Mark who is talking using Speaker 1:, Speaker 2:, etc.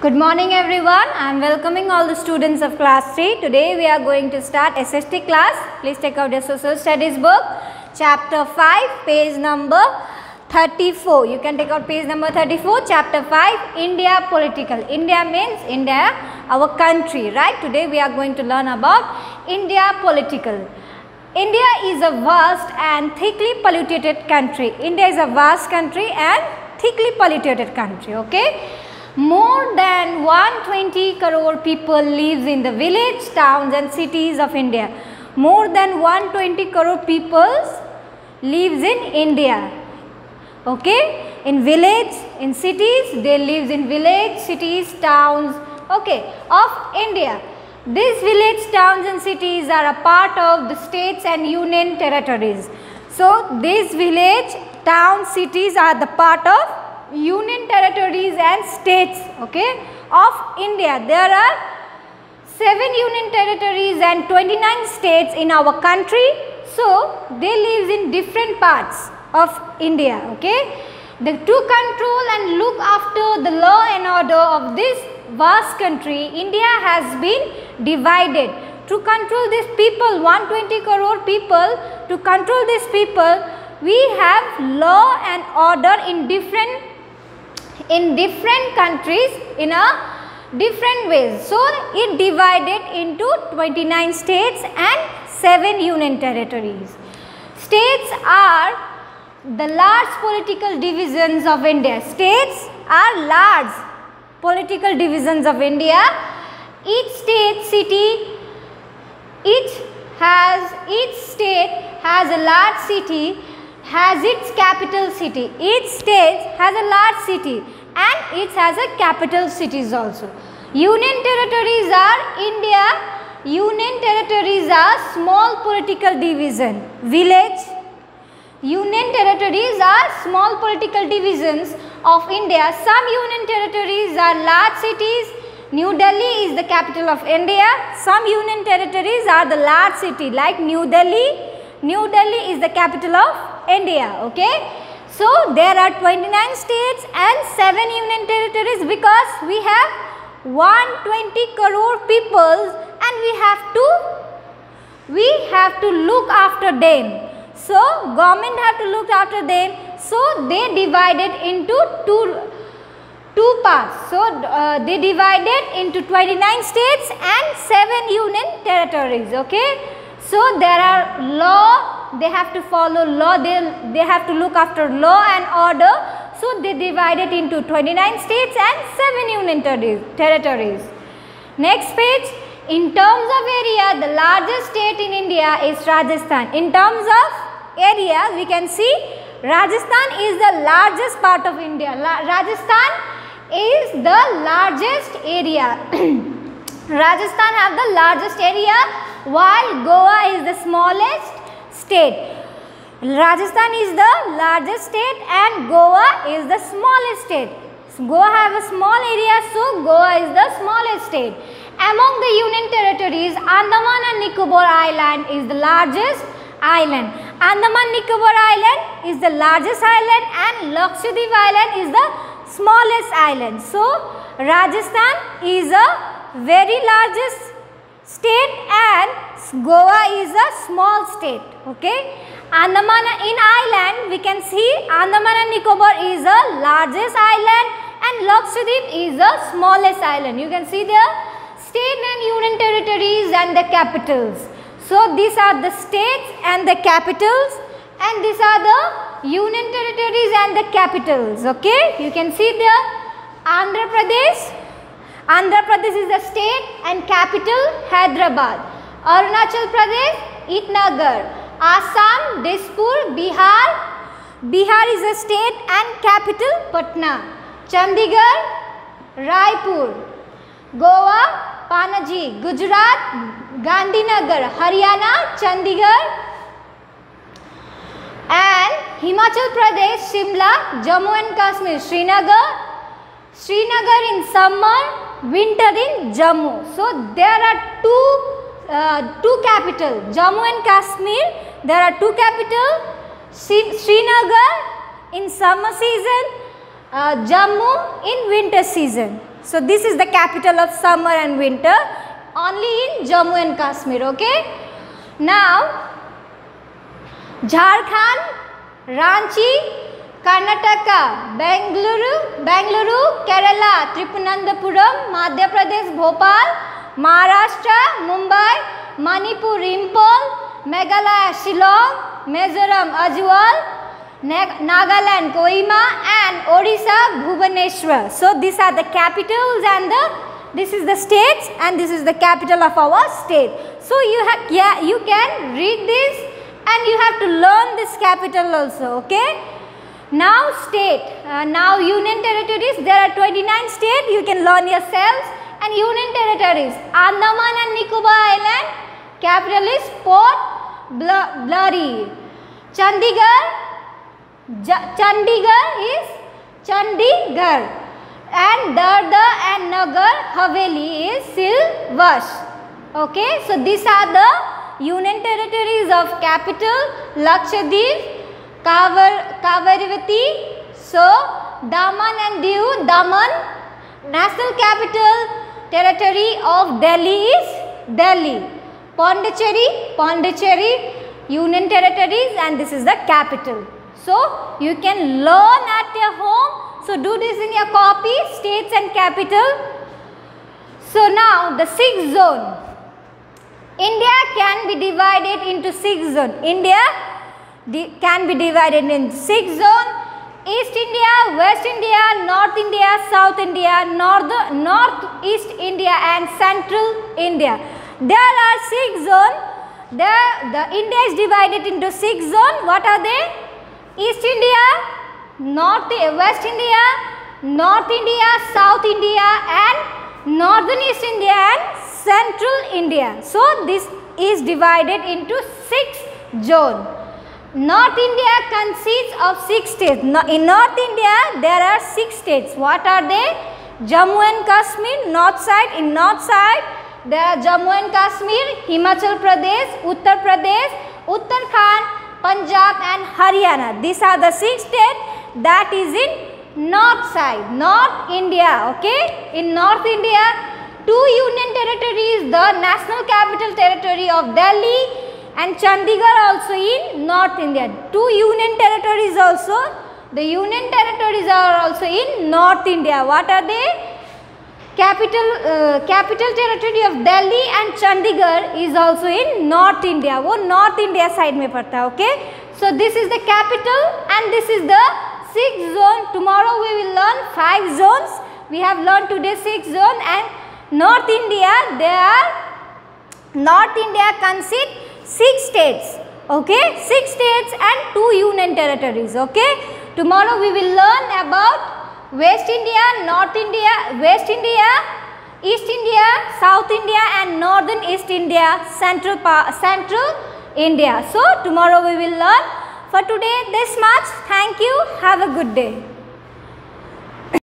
Speaker 1: Good morning everyone. I am welcoming all the students of class 3. Today we are going to start SST class. Please take out your social studies book. Chapter 5, page number 34. You can take out page number 34. Chapter 5, India political. India means India, our country, right? Today we are going to learn about India political. India is a vast and thickly polluted country. India is a vast country and thickly polluted country, okay? More than 120 crore people lives in the village, towns and cities of India. More than 120 crore people lives in India, okay? In village, in cities, they lives in village, cities, towns, okay, of India. These village, towns and cities are a part of the states and union territories. So, these village, towns, cities are the part of union territories and states, okay, of India. There are 7 union territories and 29 states in our country. So, they live in different parts of India, okay. To control and look after the law and order of this vast country, India has been divided. To control these people, 120 crore people, to control these people, we have law and order in different countries in a different ways. So, it divided into 29 states and 7 union territories. States are the large political divisions of India. States are large political divisions of India. Each state has a large city, has its capital city. Each state has a large city and it has a capital cities also. Union territories are India. Union territories are small political division. Village. Union territories are small political divisions of India. Some union territories are large cities. New Delhi is the capital of India. Some union territories are the large city like New Delhi. New Delhi is the capital of India, okay. So, there are 29 states and 7 union territories because we have 120 crore people and we have to look after them. So, government have to look after them. So, they divided into two parts. So, they divided into 29 states and 7 union territories, okay. So, there are law, they have to follow law, they have to look after law and order. So, they divided into 29 states and 7 union territories. Next page, in terms of area, the largest state in India is Rajasthan. In terms of area, we can see Rajasthan is the largest part of India. Rajasthan is the largest area. Rajasthan have the largest area while Goa is the smallest state. Rajasthan is the largest state and Goa is the smallest state. Goa have a small area, so Goa is the smallest state. Among the union territories, Andaman and Nicobar Island is the largest island. Andaman Nicobar Island is the largest island and Lakshadweep Island is the smallest island. So, Rajasthan is a very largest state and Goa is a small state, okay. Andaman in island, we can see Andaman and Nicobar is the largest island and Lakshadweep is the smallest island. You can see the state and union territories and the capitals. So, these are the states and the capitals and these are the union territories and the capitals, okay. You can see the Andhra Pradesh. Andhra Pradesh is the state and capital Hyderabad. Arunachal Pradesh, Itnagar. Assam, Dispur, Bihar. Bihar is a state and capital Patna. Chandigarh, Raipur. Goa, Panaji. Gujarat, Gandhinagar. Haryana, Chandigarh. And Himachal Pradesh, Shimla. Jammu and Kashmir, Srinagar. Srinagar in summer, winter in Jammu. So, there are two capital, Jammu and Kashmir, there are 2 capital, Srinagar in summer season, Jammu in winter season. So this is the capital of summer and winter, only in Jammu and Kashmir. Okay. Now Jharkhand, Ranchi, Karnataka, Bengaluru, Kerala, Tripurunandapuram, Madhya Pradesh, Bhopal, Maharashtra, Mumbai, Manipur, Impal, Meghalaya, Shillong, Mizoram, Ajwal, Nagaland, Kohima, and Odisha, Bhubaneswar. So these are the capitals, and this is the states, and this is the capital of our state. So you can read this, and you have to learn this capital also. Okay. Now state, now union territories, there are 29 states, you can learn yourselves. And union territories, Andaman and Nicobar Island, capital is Port Blair. Chandigarh is Chandigarh, and Darda and Nagar Haveli is Silvash. Okay, so these are the union territories of capital. Lakshadweep, Kavarivati, so Daman and Diu, Daman. National capital territory of Delhi is Delhi. Pondicherry, union territories, and this is the capital. So you can learn at your home. So do this in your copy, states and capital. So now the sixth zone. India can be divided into 6 zones. India can be divided into 6 zones. East India, West India, North India, South India, Northeast India, and Central India. There are 6 zones. The India is divided into 6 zones. What are they? East India, West India, North India, South India, and Northern East India, and Central India. So this is divided into 6 zones. North India consists of 6 states. In North India, there are 6 states. What are they? Jammu and Kashmir, north side. In north side, there are Jammu and Kashmir, Himachal Pradesh, Uttar Pradesh, Uttarakhand, Punjab, and Haryana. These are the 6 states that is in north side, North India. Okay. In North India, 2 union territories, the National Capital Territory of Delhi and Chandigarh also in North India. 2 union territories also. The union territories are also in North India. What are they? Capital territory of Delhi and Chandigarh is also in North India. वो North India side में पड़ता है. Okay. So this is the capital and this is the 6th zone. Tomorrow we will learn 5 zones. We have learned today 6 zones, and North India, North India consists 6 states. Okay, 6 states and 2 union territories. Okay, tomorrow we will learn about West India, North India, West India, East India, South India, and Northern East India, Central India. So tomorrow we will learn. For today this much. Thank you. Have a good day.